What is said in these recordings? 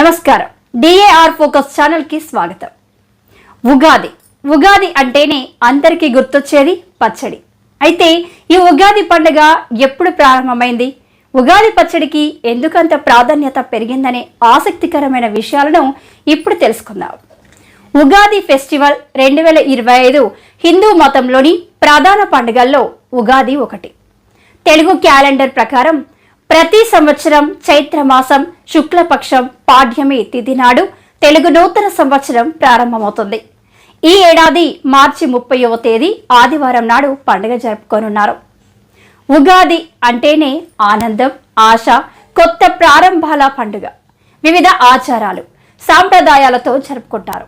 నమస్కారం. DAR focus channel కి స్వాగతం. ఉగాది అంటేనే అందరికీ గుర్తొచ్చేది పచ్చడి. అయితే ఈ ఉగాది పండుగ ఎప్పుడు ప్రారంభమైంది, ఉగాది పచ్చడికి ఎందుకంత ప్రాధాన్యత పెరిగిందనే ఆసక్తికరమైన విషయాలను ఇప్పుడు తెలుసుకుందాం. ఉగాది ఫెస్టివల్ 2025 హిందూ మతంలోని ప్రధాన పండుగల్లో ఉగాది ఒకటి. తెలుగు క్యాలెండర్ ప్రకారం ప్రతి సంవత్సరం చైత్రమాసం శుక్లపక్షం పాడ్యమి తిథి నాడు తెలుగు నూతన సంవత్సరం ప్రారంభమవుతుంది. ఈ ఏడాది మార్చి 30వ తేదీ ఆదివారం నాడు పండుగ జరుపుకోనున్నారు. ఉగాది అంటేనే ఆనందం, ఆశ, కొత్త ప్రారంభాల పండుగ. వివిధ ఆచారాలు, సాంప్రదాయాలతో జరుపుకుంటారు.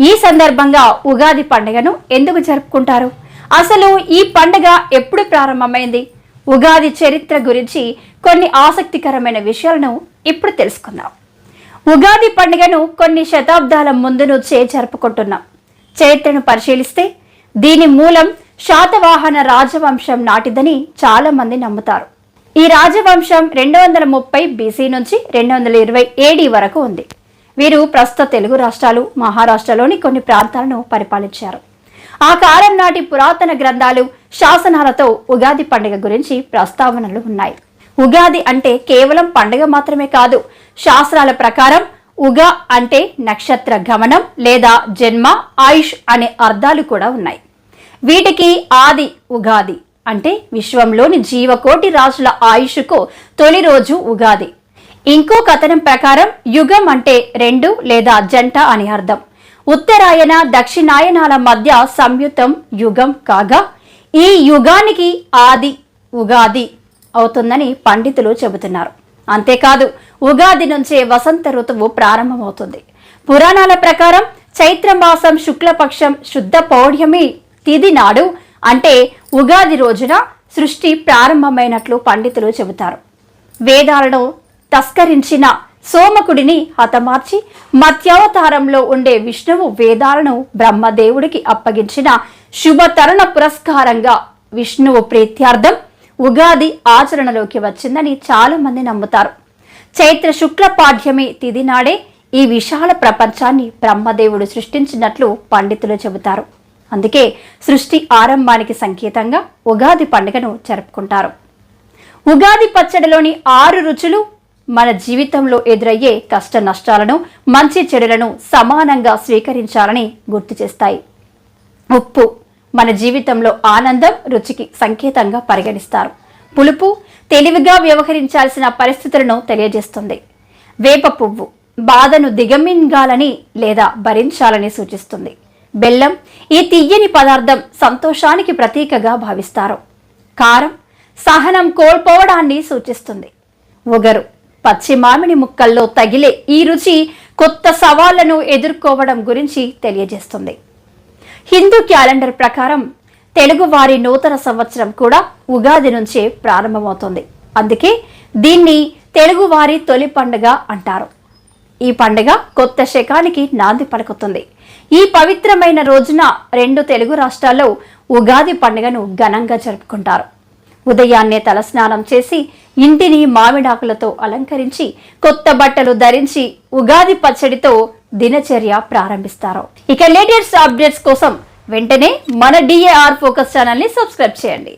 ఈ సందర్భంగా ఉగాది పండుగను ఎందుకు జరుపుకుంటారు? అసలు ఈ పండుగ ఎప్పుడు ప్రారంభమైంది? ఉగాది చరిత్ర గురించి కొన్ని ఆసక్తికరమైన విషయాలను ఇప్పుడు తెలుసుకుందాం. ఉగాది పండుగను కొన్ని శతాబ్దాల ముందు నుంచే జరుపుకుంటున్నాం. చరిత్రను పరిశీలిస్తే దీని మూలం శాతవాహన రాజవంశం నాటిదని చాలా మంది నమ్ముతారు. ఈ రాజవంశం 230 బీసీ నుంచి 220 ఏడీ వరకు ఉంది. వీరు ప్రస్తుత తెలుగు రాష్ట్రాలు, మహారాష్ట్రలోని కొన్ని ప్రాంతాలను పరిపాలించారు. ఆ కాలం నాటి పురాతన గ్రంథాలు, శాసనాలతో ఉగాది పండుగ గురించి ప్రస్తావనలు ఉన్నాయి. ఉగాది అంటే కేవలం పండుగ మాత్రమే కాదు. శాస్త్రాల ప్రకారం ఉగా అంటే నక్షత్ర గమనం లేదా జన్మ, ఆయుష్ అనే అర్థాలు కూడా ఉన్నాయి. వీటికి ఆది ఉగాది అంటే విశ్వంలోని జీవకోటి రాజుల ఆయుష్కు తొలి రోజు ఉగాది. ఇంకో కథనం ప్రకారం యుగం అంటే రెండు లేదా జంట అని అర్థం. ఉత్తరాయణ దక్షిణాయనాల మధ్య సంయుతం యుగం కాగా ఈ యుగానికి ఆది ఉగాది అవుతుందని పండితులు చెబుతున్నారు. అంతేకాదు ఉగాది నుంచే వసంత ఋతువు ప్రారంభమవుతుంది. పురాణాల ప్రకారం చైత్రమాసం శుక్లపక్షం శుద్ధ పౌర్ణమి తిథి నాడు అంటే ఉగాది రోజున సృష్టి ప్రారంభమైనట్లు పండితులు చెబుతారు. వేదాలను తస్కరించిన సోమకుడిని హతమార్చి మత్స్యావతారంలో ఉండే విష్ణువు వేదాలను బ్రహ్మదేవుడికి అప్పగించిన శుభతరుణ పురస్కారంగా విష్ణువు ప్రీత్యార్థం ఉగాది ఆచరణలోకి వచ్చిందని చాలా మంది నమ్ముతారు. చైత్ర శుక్ల పాడ్యమి తిథి నాడే ఈ విశాల ప్రపంచాన్ని బ్రహ్మదేవుడు సృష్టించినట్లు పండితులు చెబుతారు. అందుకే సృష్టి ఆరంభానికి సంకేతంగా ఉగాది పండుగను జరుపుకుంటారు. ఉగాది పచ్చడిలోని 6 రుచులు మన జీవితంలో ఎదురయ్యే కష్ట నష్టాలను, మంచి చెడులను సమానంగా స్వీకరించాలని గుర్తు చేస్తాయి. ఉప్పు మన జీవితంలో ఆనందం, రుచికి సంకేతంగా పరిగణిస్తారు. పులుపు తెలివిగా వ్యవహరించాల్సిన పరిస్థితులను తెలియజేస్తుంది. వేప పువ్వు బాధను దిగమింగాలని లేదా భరించాలని సూచిస్తుంది. బెల్లం ఈ తియ్యని పదార్థం సంతోషానికి ప్రతీకగా భావిస్తారు. కారం సహనం కోల్పోవడాన్ని సూచిస్తుంది. ఒగరు పచ్చి మామిడి ముక్కల్లో తగిలే ఈ రుచి కొత్త సవాళ్లను ఎదుర్కోవడం గురించి తెలియజేస్తుంది. హిందూ క్యాలెండర్ ప్రకారం తెలుగు వారి నూతన సంవత్సరం కూడా ఉగాది నుంచే ప్రారంభమవుతుంది. అందుకే దీన్ని తెలుగు వారి తొలి పండుగ అంటారు. ఈ పండుగ కొత్త శకానికి నాంది పలుకుతుంది. ఈ పవిత్రమైన రోజున 2 తెలుగు రాష్ట్రాల్లో ఉగాది పండుగను ఘనంగా జరుపుకుంటారు. ఉదయాన్నే తలస్నానం చేసి ఇంటిని మామిడాకులతో అలంకరించి కొత్త బట్టలు ధరించి ఉగాది పచ్చడితో దినచర్య ప్రారంభిస్తారు. ఇక లేటెస్ట్ అప్డేట్స్ కోసం వెంటనే మన డిఏఆర్ ఫోకస్ ఛానల్ ని సబ్స్క్రైబ్ చేయండి.